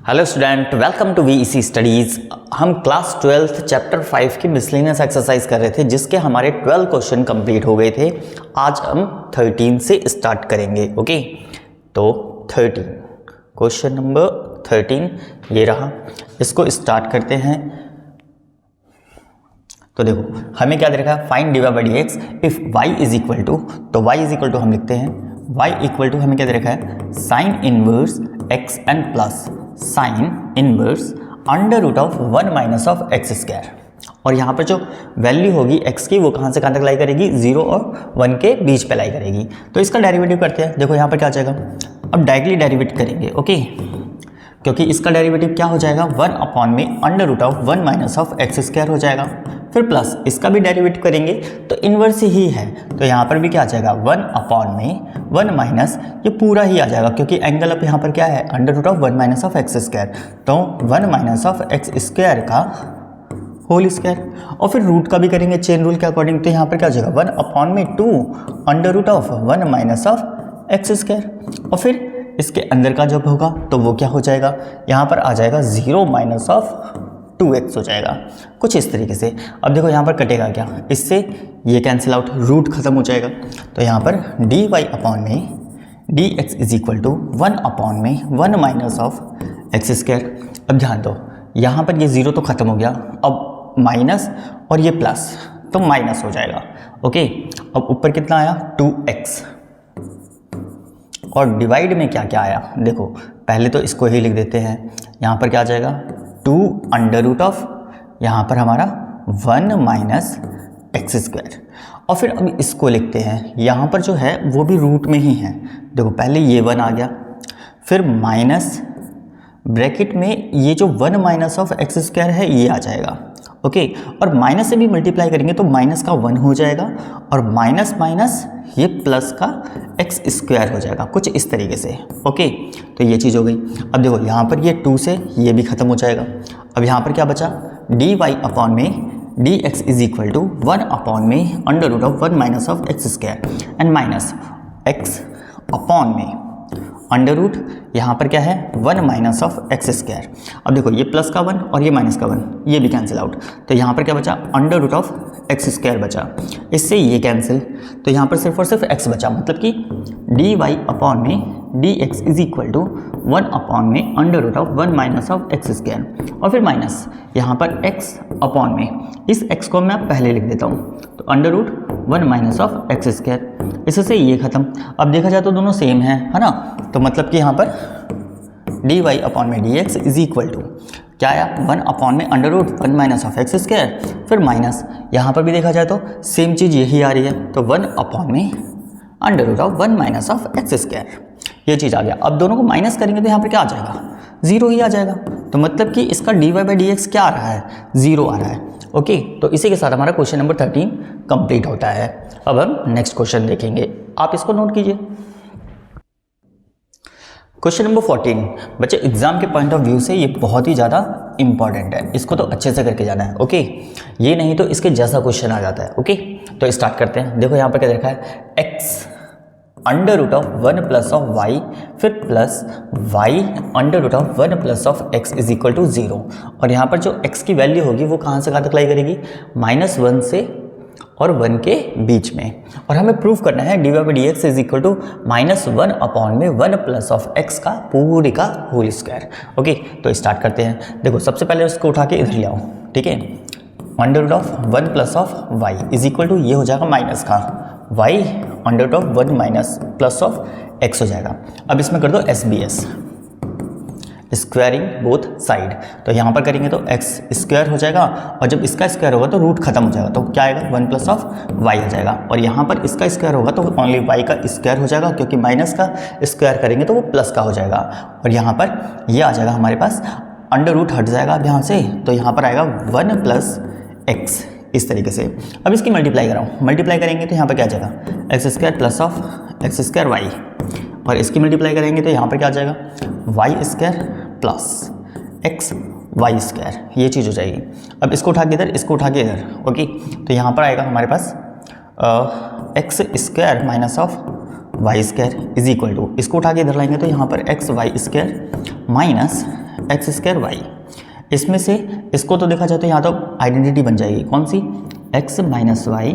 Hello student, welcome to VEC studies. हम class 12th chapter 5 की miscellaneous exercise कर रहे थे, जिसके हमारे 12 क्वेश्चन कंप्लीट हो गए थे। आज हम 13 से स्टार्ट करेंगे। ओके, तो 13 क्वेश्चन नंबर 13 ये रहा, इसको स्टार्ट करते हैं। तो देखो हमें क्या दे रखा है, find dy by D X if y is equal to, तो y इज इक्वल टू हम लिखते हैं y इक्वल टू हमें क्या दे रखा है, sine inverse X N plus sine inverse under root of 1 minus of x square. और यहाँ पर जो वैल्यू होगी x की वो कहाँ से कहाँ तक लाई करेगी, 0 और 1 के बीच पे लाई करेगी। तो इसका डेरिवेटिव करते हैं। देखो यहाँ पर क्या आ जाएगा, अब डायरेक्टली डेरिवेट करेंगे। ओके, क्योंकि इसका डेरिवेटिव क्या हो जाएगा, 1 अपॉन में under root of 1 minus of x square हो जाएगा। फिर प्लस इसका भी डेरिवेटिव करेंगे तो इन्वर्स ही है, तो यहाँ पर भी क्या आ जाएगा, 1 अपॉन में 1 माइनस, ये पूरा ही आ जाएगा क्योंकि एंगल अब यहाँ पर क्या है, under root of 1 minus of x square. तो 1 माइनस ऑफ एक्स स्क्वायर का होल स्क्वायर। और फिर रूट का भी करेंगे चेन रूल के अकॉर्डिंग, तो यहाँ पर क्या हो जाएगा, 1 अपॉन में 2 under root of 1 minus of x square. और फिर इसके अंदर का जब होगा तो वो क्या हो जाएगा, यहाँ पर आ जाएगा 0 माइनस ऑफ 2x हो जाएगा, कुछ इस तरीके से। अब देखो यहाँ पर कटेगा क्या, इससे ये कैंसिल आउट, रूट खत्म हो जाएगा। तो यहाँ पर dy अपॉन में dx is equal to 1 upon में 1 माइनस ऑफ एक्स स्क्वायर। अब ध्यान दो, यहाँ पर ये 0 तो खत्म हो गया, अब माइनस और ये प्लस, तो माइनस हो जाएगा। ओके, अब ऊपर कितना आया, 2x। और डिवाइड में क्या क्या आया, देखो पहले तो इसको ही लिख देते हैं। यहाँ पर क्या आ जाएगा, 2 अंडर रूट ऑफ, यहाँ पर हमारा 1 माइनस एक्स स्क्वायर। और फिर अब इसको लिखते हैं, यहाँ पर जो है वो भी रूट में ही है। देखो पहले ये 1 आ गया, फिर माइनस ब्रैकेट में ये जो 1 माइनस ऑफ एक्स स्क्वायर है ये आ जाएगा। ओके, और माइनस से भी मल्टीप्लाई करेंगे तो माइनस का 1 हो जाएगा, और माइनस माइनस ये प्लस का एक्स स्क्वायर हो जाएगा, कुछ इस तरीके से। ओके, तो ये चीज़ हो गई। अब देखो यहाँ पर ये 2 से ये भी ख़त्म हो जाएगा। अब यहाँ पर क्या बचा, dy अपॉन में dx is equal to 1 upon में under root of 1 minus of x square and minus x upon में अंडर रूट, यहाँ पर क्या है, 1 माइनस ऑफ एक्स स्क्वायर। अब देखो ये प्लस का 1 और ये माइनस का 1, ये भी कैंसिल आउट। तो यहाँ पर क्या बचा, under root of x square बचा, इससे ये कैंसिल, तो यहाँ पर सिर्फ और सिर्फ x बचा। मतलब कि dy अपॉन में dx is equal to 1 upon में under root of 1 minus of x square, और फिर माइनस यहाँ पर x अपॉन में, इस x को मैं पहले लिख देता हूँ, तो under root 1 minus of x square, इससे ये खत्म। अब देखा जाए तो दोनों सेम है ना, तो मतलब कि यहाँ पर dy अपॉन में dx इज इक्वल टू क्या आया, 1 अपॉन में under root 1 minus of x square, फिर माइनस, यहाँ पर भी देखा जाए तो सेम चीज़ यही आ रही है, तो 1 अपॉन में under root of 1 minus of x square, ये चीज़ आ गया। अब दोनों को माइनस करेंगे तो यहाँ पर क्या आ जाएगा, 0 ही आ जाएगा। तो मतलब कि इसका dy बाई डी एक्स क्या आ रहा है, 0 आ रहा है। ओके, तो इसी के साथ हमारा क्वेश्चन नंबर 13 कंप्लीट होता है। अब हम नेक्स्ट क्वेश्चन देखेंगे, आप इसको नोट कीजिए। क्वेश्चन नंबर 14 बच्चे, एग्जाम के पॉइंट ऑफ व्यू से ये बहुत ही ज़्यादा इंपॉर्टेंट है, इसको तो अच्छे से करके जाना है। ओके, ये नहीं तो इसके जैसा क्वेश्चन आ जाता है। ओके, तो स्टार्ट करते हैं। देखो यहाँ पर क्या देखा है, x under root of 1 plus of y, फिर plus y under root of 1 plus of x is equal to 0। और यहाँ पर जो x की वैल्यू होगी वो कहाँ से कहाँ तक लाई करेगी, -1 से और 1 के बीच में। और हमें प्रूव करना है dy by D x is equal to -1 upon में 1 प्लस ऑफ x का पूरी का होल स्क्वायर। ओके, तो स्टार्ट करते हैं। देखो सबसे पहले उसको उठा के इधर ले आओ, ठीक है। Under root of 1 plus of y is equal to, ये हो जाएगा माइनस का y under root of 1 minus plus of x हो जाएगा। अब इसमें कर दो SBS, स्क्वायरिंग बोथ साइड, तो यहाँ पर करेंगे तो x स्क्वायर हो जाएगा, और जब इसका स्क्वायर होगा तो रूट खत्म हो जाएगा, तो क्या आएगा, 1 प्लस ऑफ y हो जाएगा। और यहाँ पर इसका स्क्वायर होगा तो ओनली y का स्क्वायर हो जाएगा, क्योंकि माइनस का स्क्वायर करेंगे तो वो प्लस का हो जाएगा। और यहाँ पर ये आ जाएगा हमारे पास, अंडर रूट हट जाएगा अब यहाँ से, तो यहाँ पर आएगा 1 प्लस x, इस तरीके से। अब इसकी मल्टीप्लाई कराऊँ, मल्टीप्लाई करेंगे तो यहाँ पर क्या आ जाएगा, x square plus of x square y, और इसकी मल्टीप्लाई करेंगे तो यहाँ पर क्या आ जाएगा, y square plus x y square, ये चीज़ हो जाएगी। अब इसको उठा के इधर, इसको उठा के इधर। ओके, तो यहाँ पर आएगा हमारे पास x square minus of y square is equal to, इसको उठा के इधर लाएंगे तो यहाँ पर x y square minus x square y. इसमें से इसको तो देखा जाए तो यहाँ तो आइडेंटिटी बन जाएगी कौन सी, एक्स माइनस वाई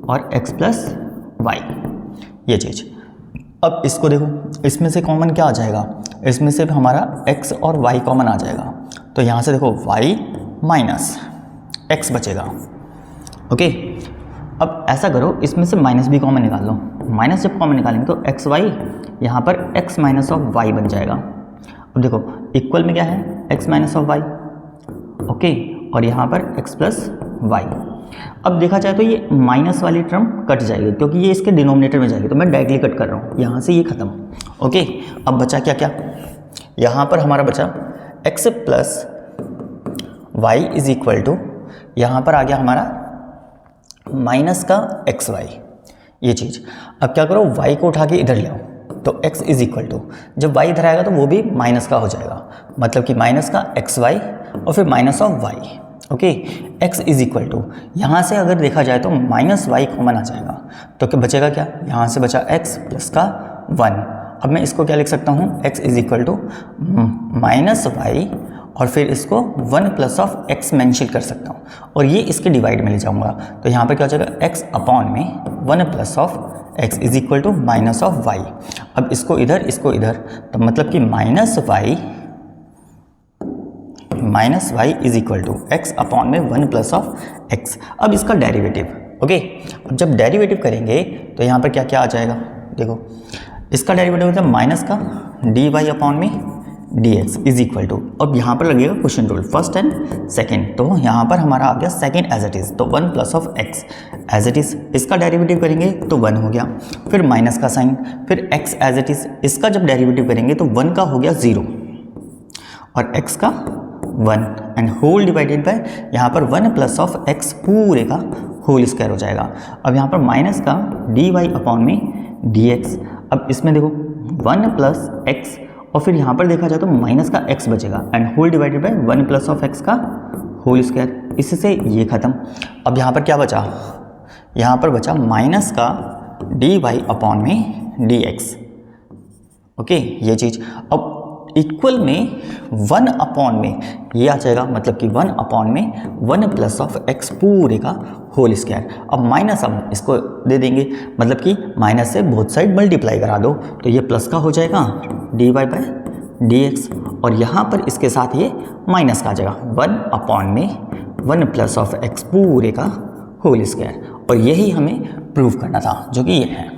और एक्स प्लस वाई, ये चीज़। अब इसको देखो, इसमें से कॉमन क्या आ जाएगा, इसमें से हमारा x और y कॉमन आ जाएगा, तो यहाँ से देखो y माइनस x बचेगा। ओके, अब ऐसा करो, इसमें से माइनस भी कॉमन निकाल लो। माइनस जब कॉमन निकालेंगे तो एक्स वाई, यहाँ पर x माइनस ऑफ वाई बन जाएगा। अब देखो इक्वल में क्या है, x minus of y, okay, और यहाँ पर x प्लस वाई। अब देखा जाए तो ये माइनस वाली टर्म कट जाएगी क्योंकि ये इसके डिनोमिनेटर में जाएगी, तो मैं डायरेक्टली कट कर रहा हूँ, यहाँ से ये खत्म। ओके, अब बचा क्या क्या, यहाँ पर हमारा बचा x plus y is equal to, यहाँ पर आ गया हमारा माइनस का एक्स वाई, ये चीज़। अब क्या करो, y को उठा के इधर ले आओ, तो x इज इक्वल टू, जब y इधर आएगा तो वो भी माइनस का हो जाएगा, मतलब कि माइनस का एक्स वाई और फिर minus of y. Okay, x is equal to, यहाँ से अगर देखा जाए तो माइनस वाई कॉमन आ जाएगा, तो क्या बचेगा, क्या यहाँ से बचा x प्लस का 1। अब मैं इसको क्या लिख सकता हूँ, x is equal to minus y और फिर इसको 1 प्लस ऑफ x मेंशन कर सकता हूँ, और ये इसके डिवाइड में ले जाऊँगा, तो यहाँ पर क्या हो जाएगा, x अपॉन में 1 plus of x is equal to minus of y. अब इसको इधर, इसको इधर, तो मतलब कि minus y is equal to x upon में 1 प्लस ऑफ एक्स। अब इसका डेरिवेटिव, ओके, अब जब डेरिवेटिव करेंगे तो यहाँ पर क्या क्या आ जाएगा, देखो इसका डेरिवेटिव होता है माइनस का डी वाई अपॉन में d x is equal to, अब यहाँ पर लगेगा quotient rule first and second, तो यहाँ पर हमारा आ गया सेकेंड एज इट इज़, तो 1 plus of x as it is, इसका डेरिवेटिव करेंगे तो 1 हो गया, फिर माइनस का साइन, फिर x एज इट इज़, इसका जब डेरिवेटिव करेंगे तो 1 का हो गया 0 और x का 1 एंड होल डिवाइडेड बाय यहाँ पर 1 प्लस ऑफ x पूरे का होल स्क्वायर हो जाएगा। अब यहाँ पर माइनस का डी वाई अपॉन में डी एक्स, अब इसमें देखो 1 प्लस एक्स और फिर यहाँ पर देखा जाए तो माइनस का x बचेगा and whole divided by 1 plus of x का होल स्क्वायर, इससे ये खत्म। अब यहाँ पर क्या बचा, यहाँ पर बचा माइनस का डी वाई अपॉन में डी एक्स, ओके, ये चीज़। अब इक्वल में 1 अपॉन में ये आ जाएगा, मतलब कि 1 अपॉन में 1 प्लस ऑफ x पूरे का होल स्क्वायर। अब माइनस, अब इसको दे देंगे, मतलब कि माइनस से बोथ साइड मल्टीप्लाई करा दो, तो ये प्लस का हो जाएगा d y by d x, और यहाँ पर इसके साथ ये माइनस का आ जाएगा 1 अपॉन में 1 प्लस ऑफ x पूरे का होल स्क्वायर, और यही हमें प्रूव करना था, जो कि ये है।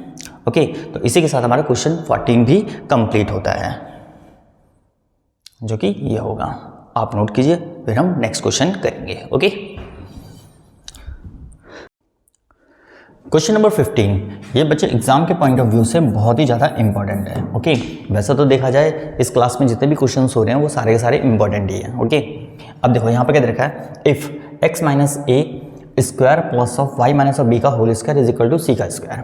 ओके, तो इसी के साथ हमारा क्वेश्चन 14 भी कंप्लीट होता है, जो कि ये होगा। आप नोट कीजिए, फिर हम नेक्स्ट क्वेश्चन करेंगे। ओके, क्वेश्चन नंबर 15, ये बच्चे एग्जाम के पॉइंट ऑफ व्यू से बहुत ही ज़्यादा इंपॉर्टेंट है। ओके, वैसे तो देखा जाए इस क्लास में जितने भी क्वेश्चन हो रहे हैं वो सारे के सारे इंपॉर्टेंट ही हैं। ओके, अब देखो यहाँ पर क्या दे रखा है, if x minus a square plus of y minus of b का whole square is equal to c का square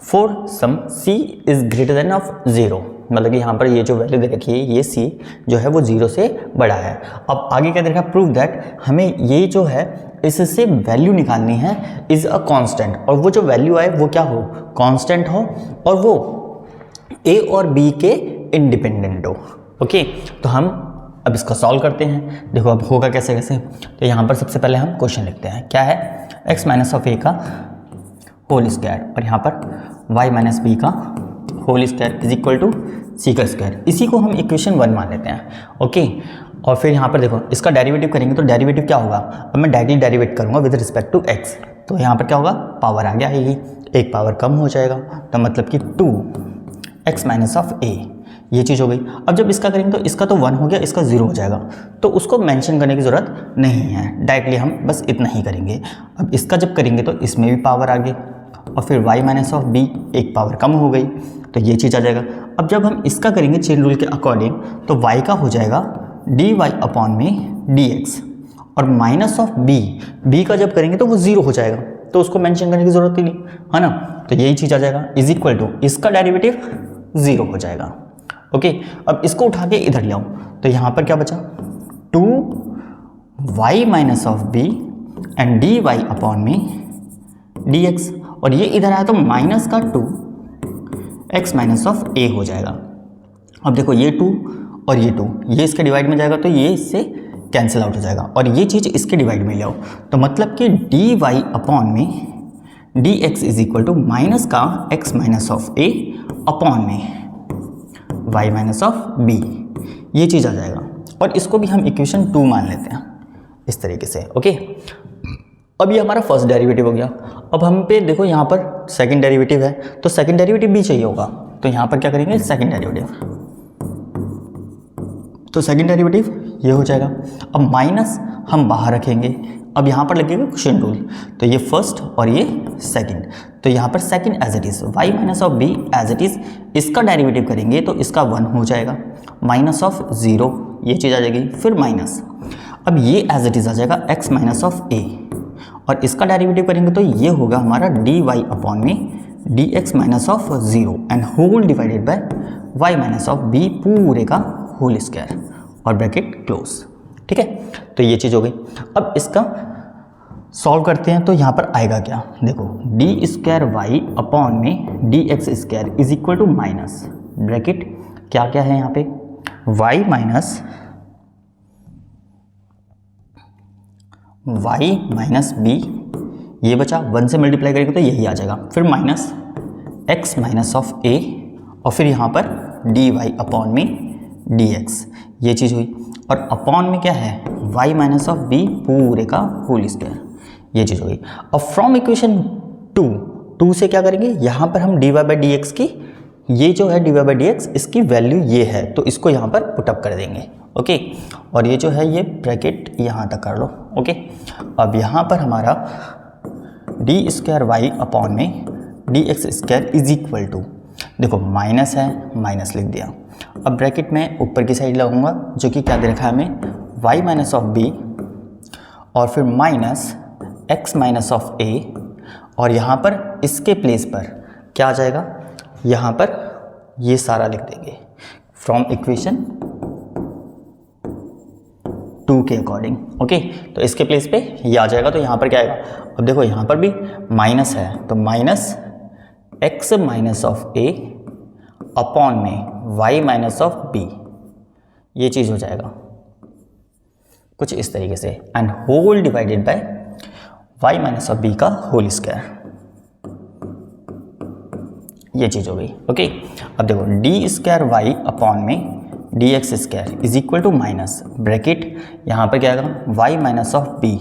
for some c is greater than of 0, मतलब कि यहाँ पर ये जो वैल्यू दे रखी है, ये c जो है वो 0 से बड़ा है। अब आगे क्या दे रखा है, प्रूव दैट, हमें ये जो है इससे वैल्यू निकालनी है इज अ कांस्टेंट, और वो जो वैल्यू आए वो क्या हो, कांस्टेंट हो, और वो a और b के इंडिपेंडेंट हो। ओके, तो हम अब इसको सॉल्व करते हैं। देखो अब होगा कैसे कैसे, तो यहाँ पर सबसे पहले हम क्वेश्चन लिखते हैं, क्या है, x माइनस ऑफ ए का होल स्क्वायर और यहाँ पर y माइनस बी का whole square is equal to c का स्क्वायर, इसी को हम इक्वेशन 1 मान लेते हैं। ओके, और फिर यहाँ पर देखो इसका डेरिवेटिव करेंगे तो डेरिवेटिव क्या होगा, अब मैं डायरेक्टली डेरिवेट करूँगा विद रिस्पेक्ट टू x, तो यहाँ पर क्या होगा, पावर आगे आएगी, एक पावर कम हो जाएगा, तो मतलब कि 2x माइनस ऑफ ए, ये चीज़ हो गई। अब जब इसका करेंगे तो इसका तो 1 हो गया, इसका 0 हो जाएगा, तो उसको मेंशन करने की ज़रूरत नहीं है, डायरेक्टली हम बस इतना ही करेंगे। अब इसका जब करेंगे तो इसमें भी पावर आ गई, और फिर y माइनस ऑफ बी एक पावर कम हो गई, तो ये चीज़ आ जाएगा। अब जब हम इसका करेंगे चेन रूल के अकॉर्डिंग, तो y का हो जाएगा डी वाई अपॉन में डी एक्स, और माइनस ऑफ b का जब करेंगे तो वो 0 हो जाएगा, तो उसको मेंशन करने की ज़रूरत ही नहीं है ना, तो यही चीज़ आ जाएगा, इज इक्वल टू इसका डेरिवेटिव 0 हो जाएगा। ओके, अब इसको उठा के इधर ले आओ, तो यहाँ पर क्या बचा, 2y minus of b and d y upon में डी एक्स, और ये इधर आया तो माइनस का 2x माइनस ऑफ ए हो जाएगा। अब देखो ये 2 और ये 2, ये इसके डिवाइड में जाएगा तो ये इससे कैंसिल आउट हो जाएगा और ये चीज़ इसके डिवाइड में ले आओ, तो मतलब कि डी वाई अपॉन में d x is equal to minus का x minus of a upon में वाई माइनस ऑफ बी, ये चीज़ आ जाएगा। और इसको भी हम इक्वेशन 2 मान लेते हैं इस तरीके से। ओके, अब ये हमारा फर्स्ट डेरिवेटिव हो गया। अब हम पे देखो यहाँ पर सेकंड डेरिवेटिव है, तो सेकंड डेरिवेटिव भी चाहिए होगा, तो यहाँ पर क्या करेंगे सेकंड डेरिवेटिव, तो सेकंड डेरिवेटिव ये हो जाएगा। अब माइनस हम बाहर रखेंगे, अब यहाँ पर लगेगा क्वेश्चन रूल, तो ये फर्स्ट और ये सेकंड, तो यहाँ पर second as it is y minus of b as it is, इसका डेरिवेटिव करेंगे तो इसका 1 हो जाएगा, माइनस ऑफ 0 ये चीज़ आ जाएगी, फिर माइनस, अब ये एज इट इज़ आ जाएगा x माइनस ऑफ a, और इसका डेरिवेटिव करेंगे तो ये होगा हमारा डी वाई अपॉन में d x minus of 0 and whole divided by y minus of b पूरे का होल स्क्वायर और ब्रैकेट क्लोज। ठीक है, तो ये चीज़ हो गई। अब इसका सॉल्व करते हैं तो यहाँ पर आएगा क्या, देखो डी स्क्वायर वाई अपॉन में d x square is equal to minus bracket क्या क्या है यहाँ पे वाई माइनस बी, ये बचा 1 से मल्टीप्लाई करेंगे तो यही आ जाएगा, फिर माइनस एक्स माइनस ऑफ ए और फिर यहाँ पर डी वाई अपॉन में डी एक्स, ये चीज़ हुई, और अपॉन में क्या है y माइनस ऑफ बी पूरे का होल स्क्वायर, ये चीज़ होगी। अब फ्रॉम इक्वेशन 2 से क्या करेंगे, यहाँ पर हम d y by D x की, ये जो है d y by D x इसकी वैल्यू ये है, तो इसको यहाँ पर पुटअप कर देंगे। ओके, और ये जो है ये ब्रैकेट यहाँ तक कर लो। ओके, अब यहाँ पर हमारा डी स्क्वायर वाई अपॉन में d x square is equal to, देखो माइनस है, माइनस लिख दिया, अब ब्रैकेट में ऊपर की साइड लगाऊंगा जो कि क्या दे रखा है हमें y माइनस ऑफ बी और फिर minus x minus of a, और यहाँ पर इसके प्लेस पर क्या आ जाएगा, यहाँ पर ये सारा लिख देंगे फ्रॉम इक्वेशन 2 के अकॉर्डिंग। ओके, तो इसके प्लेस पे ये आ जाएगा, तो यहाँ पर क्या आएगा, अब देखो यहाँ पर भी माइनस है तो minus x minus of a upon में y माइनस ऑफ b, ये चीज़ हो जाएगा कुछ इस तरीके से, and whole divided by y minus of b का होल स्क्वायर, ये चीज़ हो गई। ओके, अब देखो डी स्क्वायर वाई अपॉन में d x square is equal to minus bracket, यहाँ पर क्या आएगा y माइनस ऑफ b,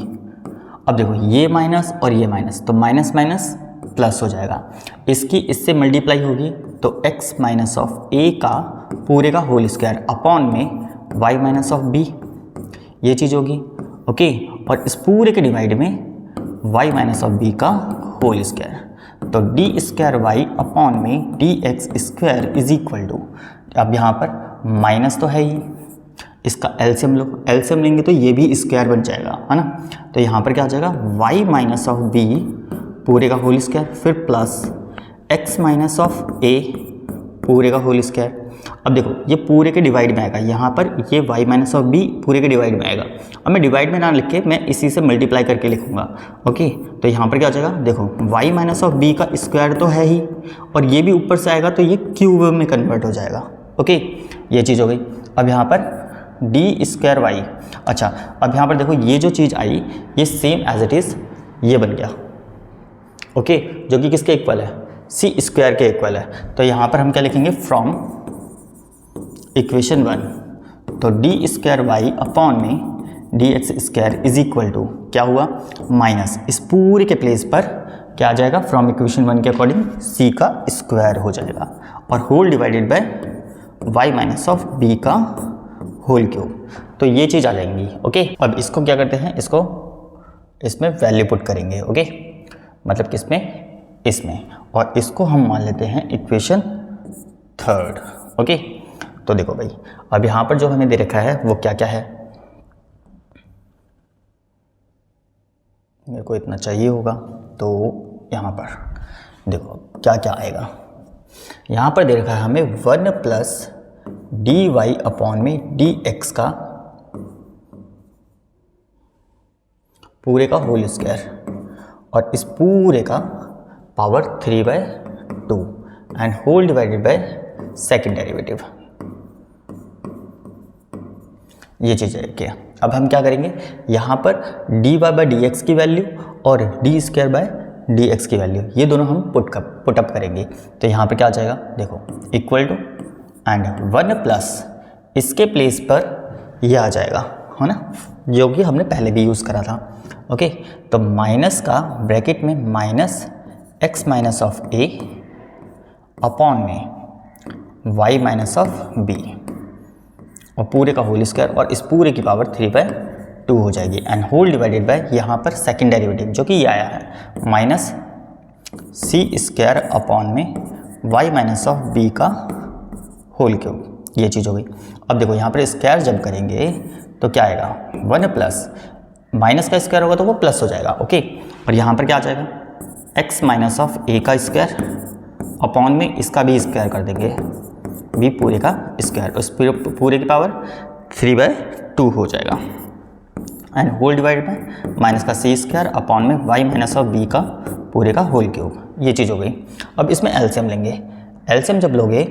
अब देखो ये माइनस और ये माइनस, तो माइनस माइनस प्लस हो जाएगा, इसकी इससे मल्टीप्लाई होगी तो x माइनस ऑफ a का पूरे का होल स्क्वायर अपॉन में y माइनस ऑफ b, ये चीज़ होगी। ओके, और इस पूरे के डिवाइड में y माइनस ऑफ b का होल स्क्वायर, तो डी स्क्वायर वाई अपॉन में d x square is equal to, अब यहाँ पर माइनस तो है ही, इसका एलसीएम लो, एलसीएम लेंगे तो ये भी स्क्वायर बन जाएगा, है ना, तो यहाँ पर क्या आ जाएगा y माइनस ऑफ b पूरे का होल स्क्वायर, फिर plus x minus of a पूरे का होल स्क्वायर। अब देखो ये पूरे के डिवाइड में आएगा, यहाँ पर ये y माइनस ऑफ b पूरे के डिवाइड में आएगा, अब मैं डिवाइड में ना लिख के मैं इसी से मल्टीप्लाई करके लिखूंगा। ओके, तो यहाँ पर क्या हो जाएगा, देखो y माइनस ऑफ b का स्क्वायर तो है ही, और ये भी ऊपर से आएगा तो ये क्यूब में कन्वर्ट हो जाएगा। ओके, ये चीज़ हो गई। अब यहाँ पर डी स्क्वायर वाई, अच्छा अब यहाँ पर देखो ये जो चीज़ आई ये सेम एज इट इज़ ये बन गया। ओके, जो कि किसके इक्वल है, सी स्क्वायर के इक्वल है, तो यहाँ पर हम क्या लिखेंगे फ्रॉम इक्वेशन 1, तो डी स्क्वायर वाई अपॉन में d x square is equal to क्या हुआ माइनस, इस पूरे के प्लेस पर क्या आ जाएगा फ्रॉम इक्वेशन 1 के अकॉर्डिंग सी का स्क्वायर हो जाएगा, और whole divided by y minus of b का होल क्यूब, तो ये चीज़ आ जाएंगी। ओके, अब इसको क्या करते हैं, इसको इसमें वैल्यू पुट करेंगे। ओके, मतलब किसमें, इसमें, और इसको हम मान लेते हैं इक्वेशन 3। ओके, तो देखो भाई अब यहाँ पर जो हमें दे रखा है वो क्या क्या है, मेरे को इतना चाहिए होगा, तो यहाँ पर देखो क्या क्या आएगा, यहाँ पर दे रखा है हमें 1 प्लस डी वाई अपॉन में डी एक्स का पूरे का होल स्क्वायर, और इस पूरे का power 3/2 and whole divided by second derivative. ये चीज़ है क्या। अब हम क्या करेंगे, यहाँ पर dy/dx की वैल्यू और d²/dx की वैल्यू ये दोनों हम पुटअप करेंगे। तो यहाँ पर क्या आ जाएगा, देखो इक्वल टू एंड 1 प्लस इसके प्लेस पर ये आ जाएगा, है ना, जो कि हमने पहले भी यूज़ करा था। ओके, तो माइनस का ब्रैकेट में minus x minus of a upon में y माइनस ऑफ b और पूरे का होल स्क्वायर और इस पूरे की पावर 3/2 हो जाएगी एंड होल डिवाइडेड बाय यहाँ पर सेकंड डेरिवेटिव जो कि ये आया है माइनस c² अपॉन में y माइनस ऑफ b का होल क्यूब, ये चीज़ हो गई। अब देखो यहाँ पर स्क्वायर जब करेंगे तो क्या आएगा, 1 प्लस माइनस का स्क्वायर होगा तो वो प्लस हो जाएगा। ओके, और यहाँ पर क्या आ जाएगा, x माइनस ऑफ a का स्क्वायर अपॉन में इसका भी स्क्वायर कर देंगे, b पूरे का स्क्वायर, उस पूरे की पावर 3/2 हो जाएगा and whole divide by minus का c² अपॉन में y माइनस ऑफ b का पूरे का होल क्यूब, ये चीज़ हो गई। अब इसमें एलसीएम लेंगे, एलसीएम जब लोगे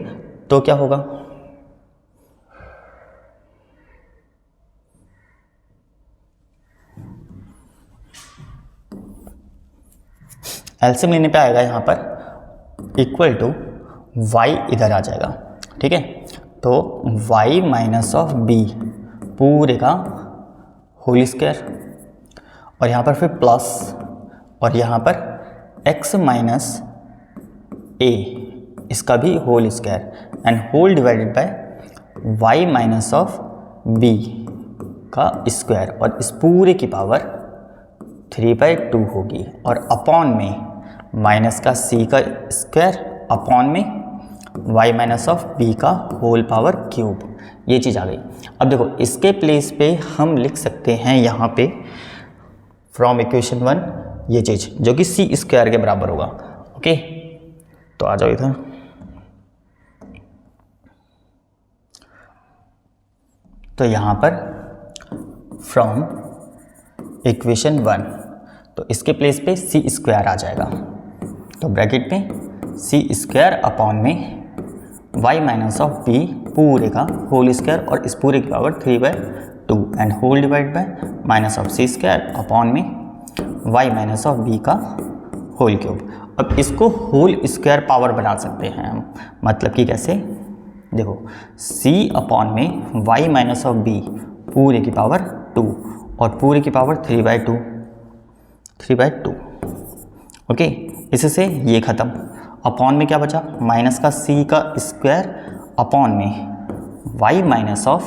तो क्या होगा, एलसीएम लेने पे आएगा यहाँ पर इक्वल टू y इधर आ जाएगा, ठीक है, तो y माइनस ऑफ b पूरे का होल स्क्वायर और यहाँ पर फिर प्लस और यहाँ पर x माइनस a इसका भी whole square and whole divided by y minus of b का स्क्वायर और इस पूरे की पावर 3/2 होगी और अपॉन में माइनस का c का स्क्वायर अपॉन में y माइनस ऑफ b का होल पावर क्यूब, ये चीज़ आ गई। अब देखो इसके प्लेस पे हम लिख सकते हैं यहाँ पे फ्रॉम इक्वेशन 1 ये चीज़ जो कि c² के बराबर होगा। ओके, तो आ जाओ इधर, तो यहाँ पर फ्रॉम इक्वेशन 1 तो इसके प्लेस पे c² आ जाएगा, तो ब्रैकेट में c² अपॉन में y माइनस ऑफ b पूरे का होल स्क्वायर और इस पूरे की power 3/2 and whole divide by minus of c² upon में y माइनस ऑफ b का होल क्यूब। अब इसको होल स्क्वायर पावर बना सकते हैं हम, मतलब कि कैसे, देखो c अपॉन में y माइनस ऑफ b पूरे की पावर 2 और पूरे की पावर 3/2। ओके, इससे ये ख़त्म, अपॉन में क्या बचा, माइनस का c का स्क्वायर अपॉन में y माइनस ऑफ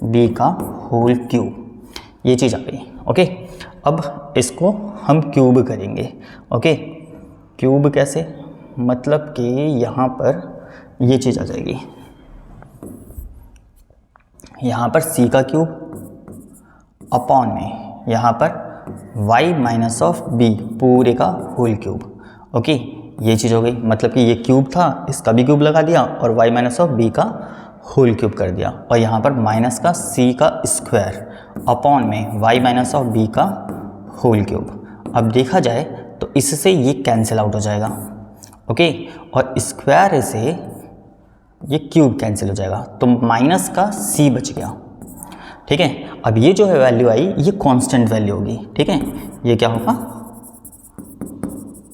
b का होल क्यूब, ये चीज़ आ गई। ओके, अब इसको हम क्यूब करेंगे। ओके, क्यूब कैसे, मतलब कि यहाँ पर ये चीज़ आ जाएगी, यहाँ पर c का क्यूब अपॉन में यहाँ पर y माइनस ऑफ b पूरे का होल क्यूब। ओके, ये चीज़ हो गई, मतलब कि ये क्यूब था, इसका भी क्यूब लगा दिया और y माइनस ऑफ b का होल क्यूब कर दिया और यहाँ पर माइनस का c का स्क्वायर अपॉन में y माइनस ऑफ b का होल क्यूब। अब देखा जाए तो इससे ये कैंसिल आउट हो जाएगा। ओके, और स्क्वायर से ये क्यूब कैंसिल हो जाएगा, तो माइनस का c बच गया। ठीक है, अब ये जो है वैल्यू आई ये कांस्टेंट वैल्यू होगी। ठीक है, ये क्या होगा,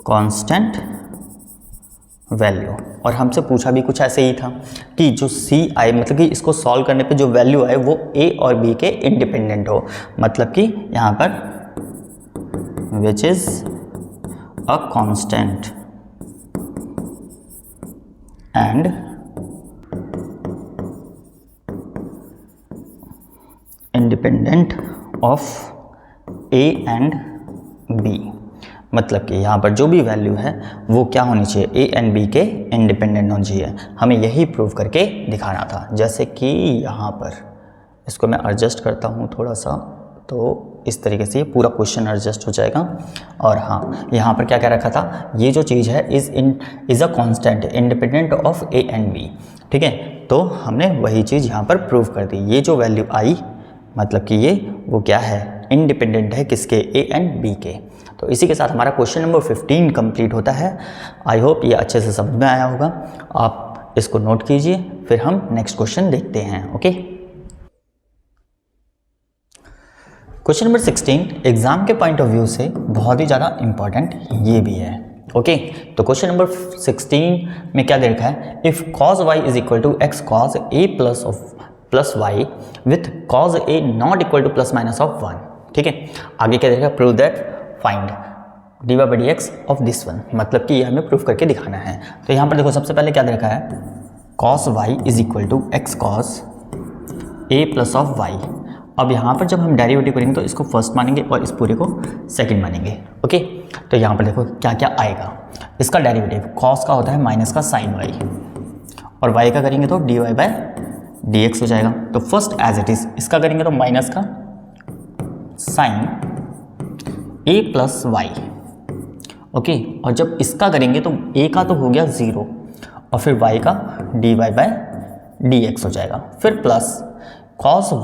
कांस्टेंट वैल्यू। और हमसे पूछा भी कुछ ऐसे ही था कि जो c आए, मतलब कि इसको सॉल्व करने पे जो वैल्यू आए वो a और b के इंडिपेंडेंट हो, मतलब कि यहाँ पर which is a constant and independent of a and b, मतलब कि यहाँ पर जो भी वैल्यू है वो क्या होनी चाहिए, a एंड b के इंडिपेंडेंट होनी चाहिए। हमें यही प्रूव करके दिखाना था। जैसे कि यहाँ पर इसको मैं एडजस्ट करता हूँ थोड़ा सा, तो इस तरीके से ये पूरा क्वेश्चन एडजस्ट हो जाएगा। और हाँ, यहाँ पर क्या क्या रखा था, ये जो चीज़ है is a constant independent of a and b। ठीक है, तो हमने वही चीज़ यहाँ पर प्रूव कर दी। ये जो वैल्यू आई मतलब कि ये वो क्या है, इंडिपेंडेंट है किसके, a एंड b के। तो इसी के साथ हमारा क्वेश्चन नंबर 15 कंप्लीट होता है। आई होप ये अच्छे से समझ में आया होगा। आप इसको नोट कीजिए, फिर हम नेक्स्ट क्वेश्चन देखते हैं। ओके। क्वेश्चन नंबर 16 एग्जाम के पॉइंट ऑफ व्यू से बहुत ही ज़्यादा इंपॉर्टेंट ये भी है। ओके, तो क्वेश्चन नंबर 16 में क्या दे रखा है, if cos y is equal to x cos a plus y with cos a not equal to plus minus of 1। ठीक है, आगे क्या दे रखा है, prove that find dy by dx of this one, मतलब कि ये हमें प्रूफ करके दिखाना है। तो यहाँ पर देखो सबसे पहले क्या दे रखा है, cos y is equal to x cos a plus of y. अब यहाँ पर जब हम डेरिवेटिव करेंगे तो इसको फर्स्ट मानेंगे और इस पूरे को सेकंड मानेंगे। ओके, तो यहाँ पर देखो क्या क्या आएगा, इसका डेरिवेटिव cos का होता है माइनस का sin y, और y का करेंगे तो dy बाय dx हो जाएगा। तो फर्स्ट एज इट इज इसका करेंगे तो माइनस का sin a plus y. Okay, और जब इसका करेंगे तो a का तो हो गया 0 और फिर y का dy बाय dx हो जाएगा, फिर plus cos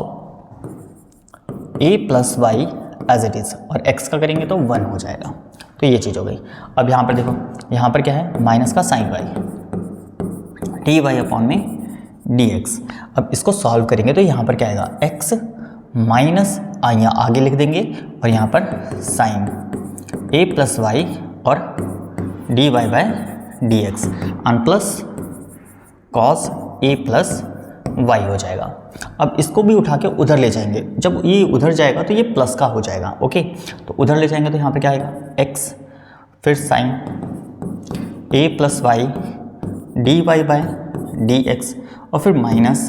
a plus y as it is, और x का करेंगे तो 1 हो जाएगा। तो ये चीज़ हो गई। अब यहाँ पर देखो, यहाँ पर क्या है, माइनस का sin y dy अपॉन में dx। अब इसको सॉल्व करेंगे तो यहाँ पर क्या आएगा, x माइनस यहाँ आगे लिख देंगे और यहाँ पर sin a प्लस वाई और dy by dx and plus cos a plus y हो जाएगा। अब इसको भी उठा के उधर ले जाएंगे, जब ये उधर जाएगा तो ये प्लस का हो जाएगा। ओके, तो उधर ले जाएंगे तो यहाँ पे क्या आएगा, x फिर sin a plus y dy by dx और फिर माइनस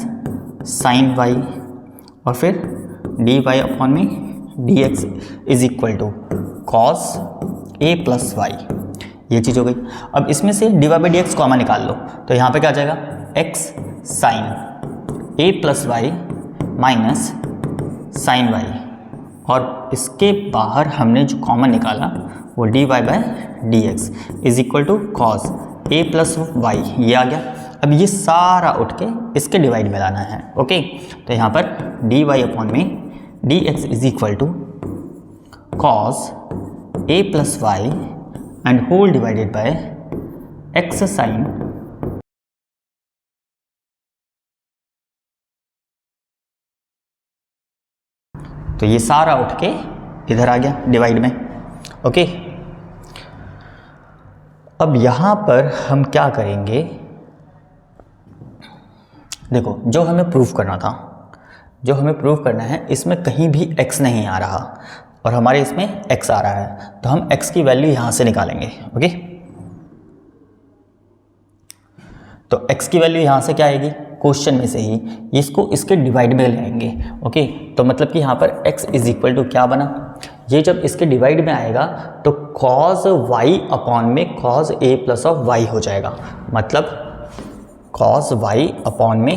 sin y और फिर dy अपॉन में dx is equal to cos a plus y. ये चीज़ हो गई। अब इसमें से dy बाई dx कॉमन निकाल लो, तो यहाँ पे क्या आ जाएगा, x sin a plus y minus sine y, और इसके बाहर हमने जो कॉमन निकाला वो dy by dx is equal to cos a plus y, ये आ गया। अब ये सारा उठ के इसके डिवाइड में लाना है। ओके, तो यहाँ पर dy अपॉन में dx is equal to cos a plus y and whole divided by x sine तो ये सारा उठ के इधर आ गया डिवाइड में। ओके, अब यहाँ पर हम क्या करेंगे, देखो जो हमें प्रूफ करना था, जो हमें प्रूफ करना है, इसमें कहीं भी x नहीं आ रहा और हमारे इसमें x आ रहा है, तो हम x की वैल्यू यहाँ से निकालेंगे। ओके, तो x की वैल्यू यहाँ से क्या आएगी, क्वेश्चन में से ही इसको इसके डिवाइड में लेंगे। ओके, तो मतलब कि यहाँ पर x इज इक्वल टू क्या बना, ये जब इसके डिवाइड में आएगा तो cos y अपॉन में cos a plus of y हो जाएगा, मतलब cos y अपॉन में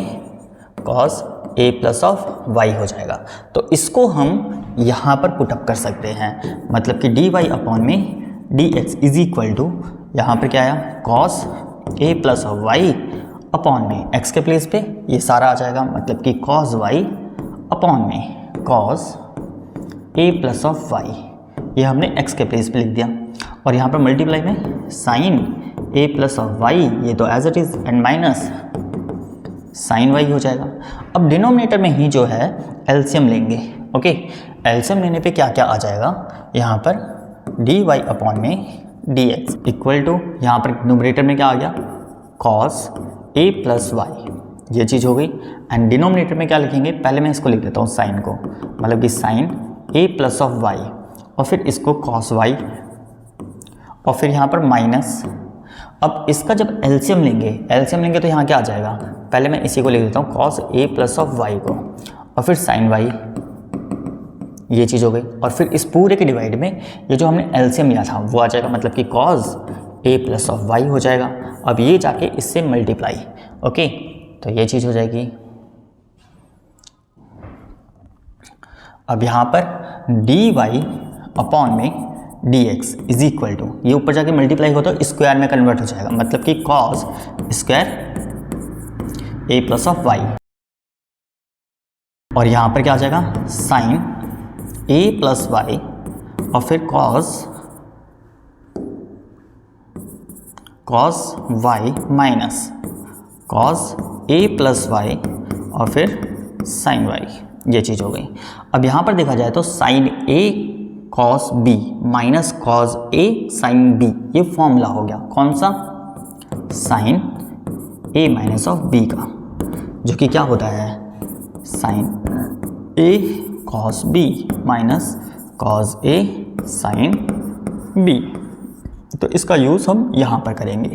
cos a plus of y हो जाएगा। तो इसको हम यहाँ पर पुटअप कर सकते हैं, मतलब कि dy अपॉन में dx इज इक्वल टू यहाँ पर क्या आया, cos a plus of y upon में x के प्लेस पे ये सारा आ जाएगा, मतलब कि cos y अपॉन में cos a plus of y, ये हमने x के प्लेस पे लिख दिया, और यहाँ पर मल्टीप्लाई में sin a plus of y, ये तो as it is, and minus sin y हो जाएगा। अब डिनोमिनेटर में ही जो है एलसीएम लेंगे। ओके, एलसीएम लेने पे क्या क्या आ जाएगा, यहाँ पर dy अपॉन में dx इक्वल टू, यहाँ पर न्यूमरेटर में क्या आ गया, cos a प्लस वाई, ये चीज़ हो गई। एंड डिनोमिनेटर में क्या लिखेंगे, पहले मैं इसको लिख देता हूँ साइन को, मतलब कि sine a plus of y और फिर इसको cos y और फिर यहाँ पर माइनस। अब इसका जब एलसीएम लेंगे तो यहाँ क्या आ जाएगा, पहले मैं इसी को लिख देता हूँ cos a plus of y को और फिर sin y, ये चीज़ हो गई। और फिर इस पूरे के डिवाइड में ये जो हमने एलसीएम लिया था वो आ जाएगा, मतलब कि cos a plus of y हो जाएगा। अब ये जाके इससे मल्टीप्लाई। ओके, तो ये चीज़ हो जाएगी। अब यहाँ पर dy अपॉन में dx इज इक्वल टू, ये ऊपर जाके मल्टीप्लाई होता है स्क्वायर में कन्वर्ट हो जाएगा, मतलब कि cos square a plus of y, और यहाँ पर क्या आ जाएगा, साइन a प्लस वाई और फिर cos y minus cos a plus y और फिर sin y, ये चीज़ हो गई। अब यहाँ पर देखा जाए तो sine a cos b minus cos a sine b, ये फॉर्मूला हो गया कौन सा, sine a minus of b का, जो कि क्या होता है sine a cos b minus cos a sine b. तो इसका यूज़ हम यहाँ पर करेंगे।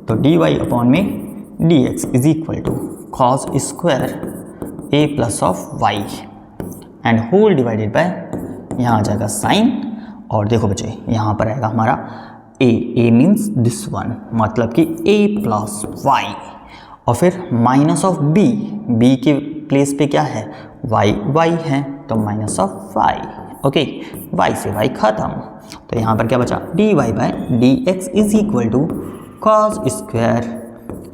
तो डी वाई अपॉन में d x is equal to cos square a plus of y and whole divided by, यहाँ आ जाएगा साइन, और देखो बच्चे यहाँ पर आएगा हमारा ए मीन्स दिस वन, मतलब कि ए प्लस वाई, और फिर माइनस ऑफ बी के प्लेस पे क्या है वाई है, तो minus of y. Okay, y से वाई खत्म, तो यहाँ पर क्या बचा d y by d x is equal to cos square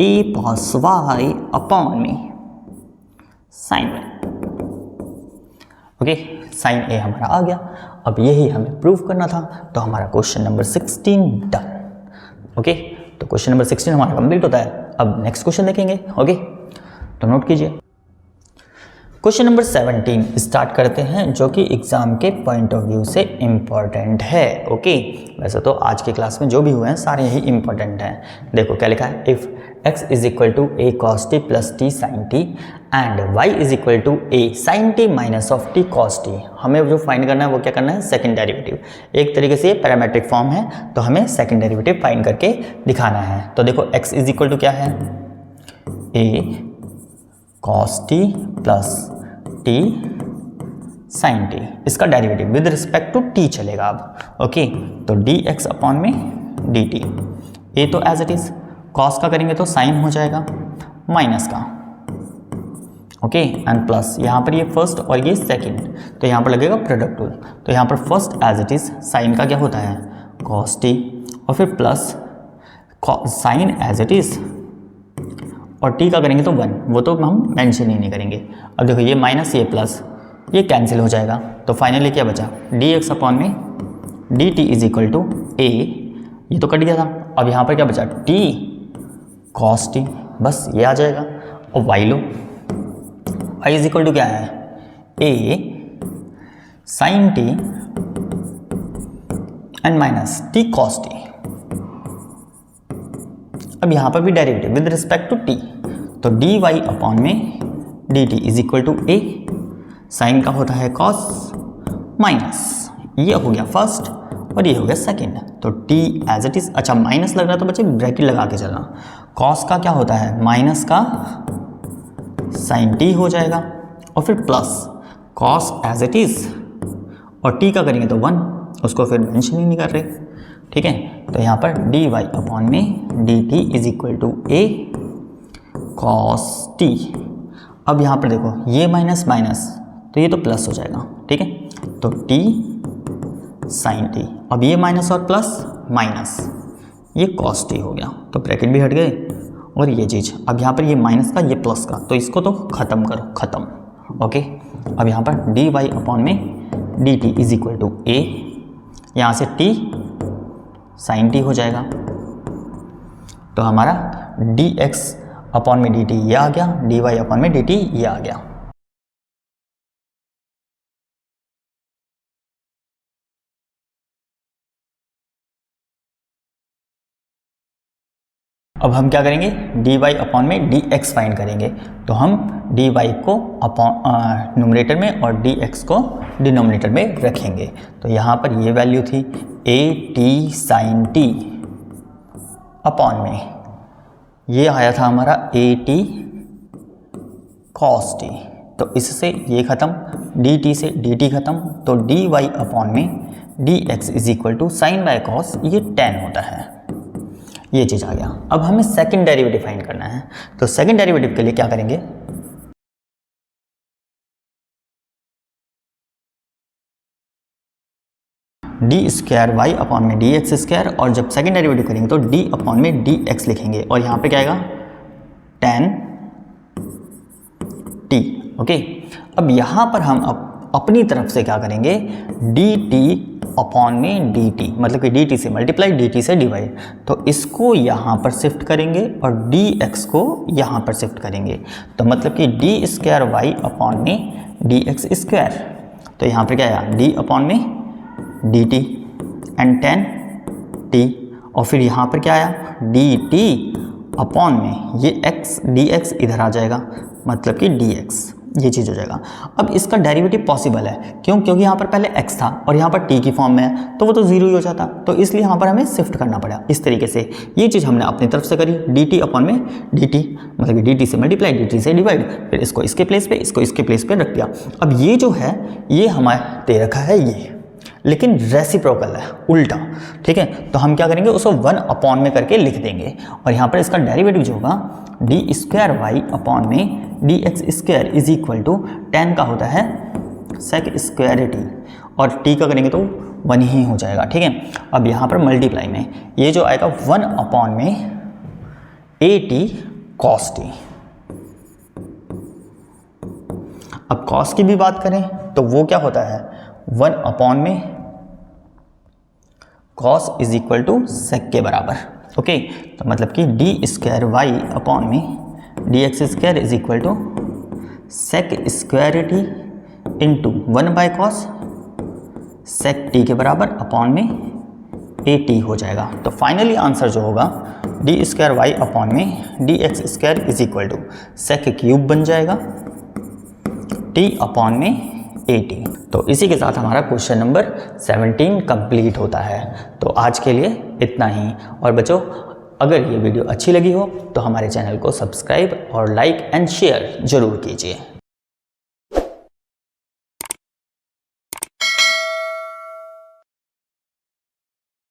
a plus y upon में sine y. Okay, sine a हमारा आ गया। अब यही हमें प्रूव करना था, तो हमारा क्वेश्चन नंबर 16 डन। ओके, तो क्वेश्चन नंबर 16 हमारा कंप्लीट होता है। अब नेक्स्ट क्वेश्चन देखेंगे। ओके, तो नोट कीजिए। क्वेश्चन नंबर 17 स्टार्ट करते हैं, जो कि एग्जाम के पॉइंट ऑफ व्यू से इम्पॉर्टेंट है। ओके, वैसे तो आज की क्लास में जो भी हुए हैं सारे ही इम्पॉर्टेंट हैं। देखो क्या लिखा है, if x is equal to a cos t plus t sine t and y is equal to a sine t minus of t cos t. हमें जो फाइंड करना है वो क्या करना है, सेकंड डेरिवेटिव। एक तरीके से ये पैरामेट्रिक फॉर्म है, तो हमें सेकंड डेरिवेटिव फाइंड करके दिखाना है। तो देखो x इज इक्वल टू क्या है, a cos t plus t sine t, इसका derivative with respect to t चलेगा अब। ओके, तो डी एक्स अपॉन में डी टी, ए तो एज इट इज, कॉस का करेंगे तो साइन हो जाएगा माइनस का। ओके, एंड प्लस यहाँ पर ये फर्स्ट और ये सेकंड, तो यहाँ पर लगेगा प्रोडक्ट रूल। तो यहाँ पर first as it is sine का क्या होता है कॉस टी, और फिर plus sine as it is, और टी का करेंगे तो 1, वो तो हम मेंशन ही नहीं करेंगे। अब देखो ये माइनस ये प्लस ये कैंसिल हो जाएगा, तो फाइनली क्या बचा डी एक्स अपॉन में d t is equal to a, ये तो कट गया था। अब यहाँ पर क्या बचा टी कॉस टी, बस ये आ जाएगा। और वाई लो, वाई इज इक्वल टू क्या है a sine t and minus t cos t. अब यहाँ पर भी derivative with respect to t, तो डी वाई अपॉन में d t is equal to a, sine का होता है कॉस माइनस, ये हो गया फर्स्ट और ये हो गया सेकंड। तो टी एज इट इज, अच्छा माइनस लग रहा है तो बच्चे ब्रैकेट लगा के चलना। कॉस का क्या होता है माइनस का साइन टी हो जाएगा, और फिर plus cos as it is, और टी का करेंगे तो 1, उसको फिर मेंशन ही नहीं कर रहे। ठीक है, तो यहाँ पर डी वाई अपॉन में d t is equal to a cos t. अब यहाँ पर देखो ये माइनस माइनस, तो ये तो प्लस हो जाएगा। ठीक है, तो टी साइन टी, अब ये माइनस और प्लस माइनस, ये कॉस टी हो गया, तो ब्रैकेट भी हट गए। और ये चीज़ अब यहाँ पर ये माइनस का ये प्लस का, तो इसको तो ख़त्म करो, ख़त्म। ओके, अब यहाँ पर डी वाई अपॉन में d t is equal to a, यहाँ से टी साइन टी हो जाएगा, तो हमारा डी एक्स अपॉन में डी टी ये आ गया, डी वाई अपॉन में डी टी ये आ गया। अब हम क्या करेंगे डी वाई अपॉन में डी एक्स फाइंड करेंगे। तो हम डी वाई को अपॉन न्यूमरेटर में और डी एक्स को डिनोमिनेटर में रखेंगे। तो यहाँ पर ये वैल्यू थी a t sine t upon में, ये आया था हमारा ए टी कॉस टी, तो इससे ये ख़त्म, डी टी से डी टी ख़त्म, तो डी वाई अपॉन में d x is equal to sine by cos, ये 10 होता है, ये चीज़ आ गया। अब हमें सेकंड डेरिवेटिव फाइंड करना है, तो सेकंड डेरिवेटिव के लिए क्या करेंगे, डी स्क्वायर वाई अपॉन में डी एक्स स्क्वायर, और जब सेकंड डेरिवेटिव करेंगे तो डी अपॉन में डी एक्स लिखेंगे, और यहाँ पे क्या आएगा 10 टी। ओके, अब यहाँ पर हम अब अपनी तरफ से क्या करेंगे, dt अपॉन में dt, मतलब कि dt से मल्टीप्लाई dt से डिवाइड, तो इसको यहाँ पर शिफ्ट करेंगे और dx को यहाँ पर शिफ्ट करेंगे, तो मतलब कि डी स्क्वायर वाई अपॉन में dx स्क्वायर, तो यहाँ पर क्या आया d अपॉन में dt एंड tan t, और फिर यहाँ पर क्या आया dt अपॉन में ये x dx इधर आ जाएगा, मतलब कि dx, ये चीज़ हो जाएगा। अब इसका डेरिवेटिव पॉसिबल है, क्यों? क्योंकि यहाँ पर पहले x था और यहाँ पर t की फॉर्म में है, तो वो तो जीरो ही हो जाता, तो इसलिए यहाँ पर हमें शिफ्ट करना पड़ा। इस तरीके से ये चीज़ हमने अपनी तरफ से करी, dt अपॉन में dt, मतलब कि dt से मल्टीप्लाई dt से डिवाइड, फिर इसको इसके प्लेस पे, इसको इसके प्लेस पे रख दिया। अब ये जो है ये हमारे दे रखा है ये, लेकिन रेसिप्रोकल है, उल्टा, ठीक है, तो हम क्या करेंगे उसको 1 अपॉन में करके लिख देंगे, और यहाँ पर इसका डेरिवेटिव जो होगा डी स्क्वायर वाई अपॉन में d x square is equal to tan का होता है सेक स्क्वायर टी, और t का करेंगे तो 1 ही हो जाएगा, ठीक है। अब यहाँ पर मल्टीप्लाई में ये जो आएगा 1 अपॉन में ए टी कॉस टी। अब कॉस की भी बात करें तो वो क्या होता है 1 अपॉन में cos is equal to sec के बराबर, ओके, तो मतलब कि डी स्क्वायर वाई अपॉन में d x square is equal to sec square t into 1 by cos sec t के बराबर अपॉन में ए टी हो जाएगा। तो फाइनली आंसर जो होगा डी स्क्वायर वाई अपॉन में d x square is equal to sec cube बन जाएगा टी अपॉन में 80। तो इसी के साथ हमारा क्वेश्चन नंबर 17 कंप्लीट होता है। तो आज के लिए इतना ही, और बच्चों अगर ये वीडियो अच्छी लगी हो तो हमारे चैनल को सब्सक्राइब और लाइक एंड शेयर ज़रूर कीजिए।